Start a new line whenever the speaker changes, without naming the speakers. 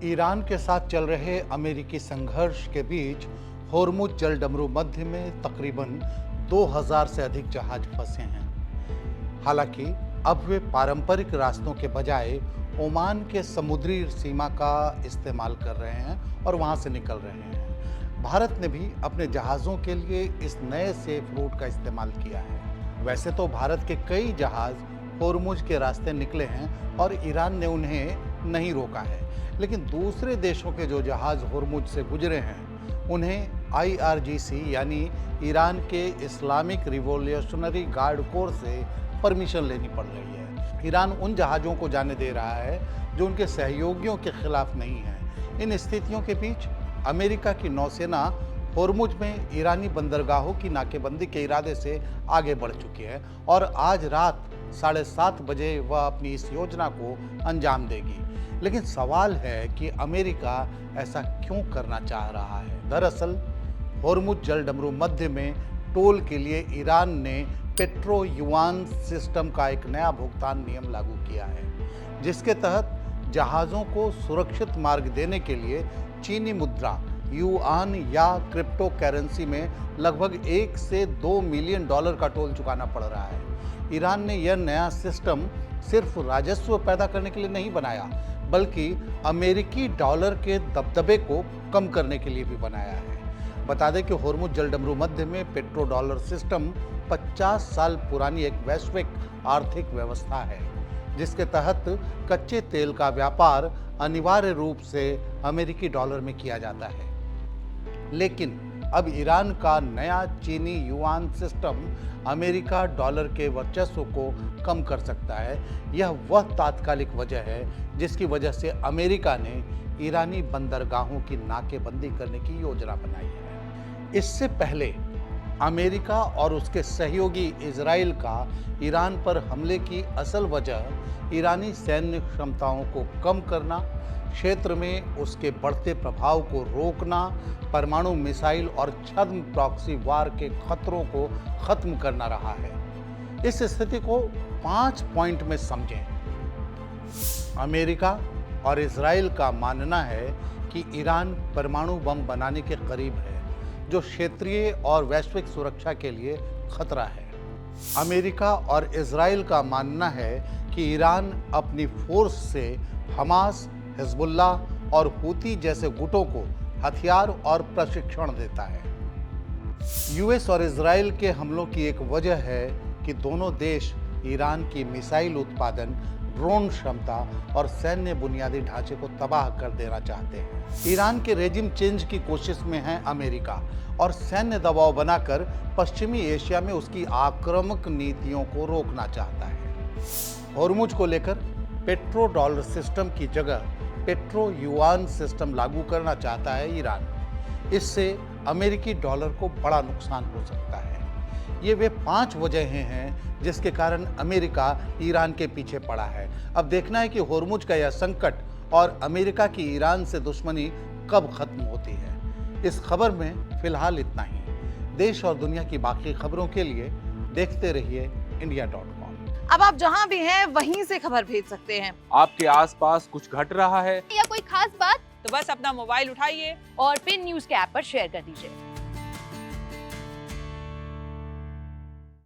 Iran के साथ चल रहे अमेरिकी संघर्ष के बीच होर्मुज जलडमरू मध्य में तकरीबन 2000 से अधिक जहाज फंसे हैं। हालांकि अब वे पारंपरिक रास्तों के बजाय ओमान के समुद्री सीमा का इस्तेमाल कर रहे हैं और वहां से निकल रहे हैं। भारत ने भी अपने जहाज़ों के लिए इस नए सेफ रूट का इस्तेमाल किया है। वैसे तो भारत के कई जहाज़ होर्मुज के रास्ते निकले हैं और ईरान ने उन्हें नहीं रोका है, लेकिन दूसरे देशों के जो जहाज़ होर्मुज से गुजरे हैं उन्हें IRGC यानी ईरान के इस्लामिक रिवॉल्यूशनरी गार्ड कोर से परमिशन लेनी पड़ रही है। ईरान उन जहाज़ों को जाने दे रहा है जो उनके सहयोगियों के खिलाफ नहीं है। इन स्थितियों के बीच अमेरिका की नौसेना होर्मुज में ईरानी बंदरगाहों की नाकेबंदी के इरादे से आगे बढ़ चुकी है और आज रात 7:30 बजे वह अपनी इस योजना को अंजाम देगी। लेकिन सवाल है कि अमेरिका ऐसा क्यों करना चाह रहा है। दरअसल होर्मुज जलडमरू मध्य में टोल के लिए ईरान ने पेट्रो युआन सिस्टम का एक नया भुगतान नियम लागू किया है, जिसके तहत जहाज़ों को सुरक्षित मार्ग देने के लिए चीनी मुद्रा युआन या क्रिप्टो करेंसी में लगभग 1 से 2 मिलियन डॉलर का टोल चुकाना पड़ रहा है। ईरान ने यह नया सिस्टम सिर्फ राजस्व पैदा करने के लिए नहीं बनाया, बल्कि अमेरिकी डॉलर के दबदबे को कम करने के लिए भी बनाया है। बता दें कि होर्मुज जलडमरू मध्य में पेट्रो डॉलर सिस्टम 50 साल पुरानी एक वैश्विक आर्थिक व्यवस्था है, जिसके तहत कच्चे तेल का व्यापार अनिवार्य रूप से अमेरिकी डॉलर में किया जाता है। लेकिन अब ईरान का नया चीनी युआन सिस्टम अमेरिका डॉलर के वर्चस्व को कम कर सकता है। यह वह तात्कालिक वजह है जिसकी वजह से अमेरिका ने ईरानी बंदरगाहों की नाकेबंदी करने की योजना बनाई है। इससे पहले अमेरिका और उसके सहयोगी इजराइल का ईरान पर हमले की असल वजह ईरानी सैन्य क्षमताओं को कम करना, क्षेत्र में उसके बढ़ते प्रभाव को रोकना, परमाणु मिसाइल और छद्म प्रॉक्सी वार के खतरों को खत्म करना रहा है। इस स्थिति को 5 पॉइंट में समझें। अमेरिका और इजराइल का मानना है कि ईरान परमाणु बम बनाने के करीब है, जो क्षेत्रीय और वैश्विक सुरक्षा के लिए खतरा है। अमेरिका और इजराइल का मानना है कि ईरान अपनी फोर्स से हमास, हिजबुल्ला और हूती जैसे गुटों को हथियार और प्रशिक्षण देता है। यूएस और इजराइल के हमलों की एक वजह है कि दोनों देश ईरान की मिसाइल उत्पादन, ड्रोन क्षमता और सैन्य बुनियादी ढांचे को तबाह कर देना चाहते हैं। ईरान के रेजिम चेंज की कोशिश में है अमेरिका और सैन्य दबाव बनाकर पश्चिमी एशिया में उसकी आक्रामक नीतियों को रोकना चाहता है। होर्मुज को लेकर पेट्रो डॉलर सिस्टम की जगह पेट्रो युआन सिस्टम लागू करना चाहता है ईरान। इससे अमेरिकी डॉलर को बड़ा नुकसान हो सकता है। ये वे 5 वजहें हैं जिसके कारण अमेरिका ईरान के पीछे पड़ा है। अब देखना है कि होर्मुज का यह संकट और अमेरिका की ईरान से दुश्मनी कब खत्म होती है। इस खबर में फिलहाल इतना ही। देश और दुनिया की बाकी खबरों के लिए देखते रहिए India.com।
अब आप जहां भी हैं वहीं से खबर भेज सकते हैं।
आपके आसपास कुछ घट रहा है
या कोई खास बात,
तो बस अपना मोबाइल उठाइए
और फिर न्यूज के ऐप पर शेयर कर दीजिए।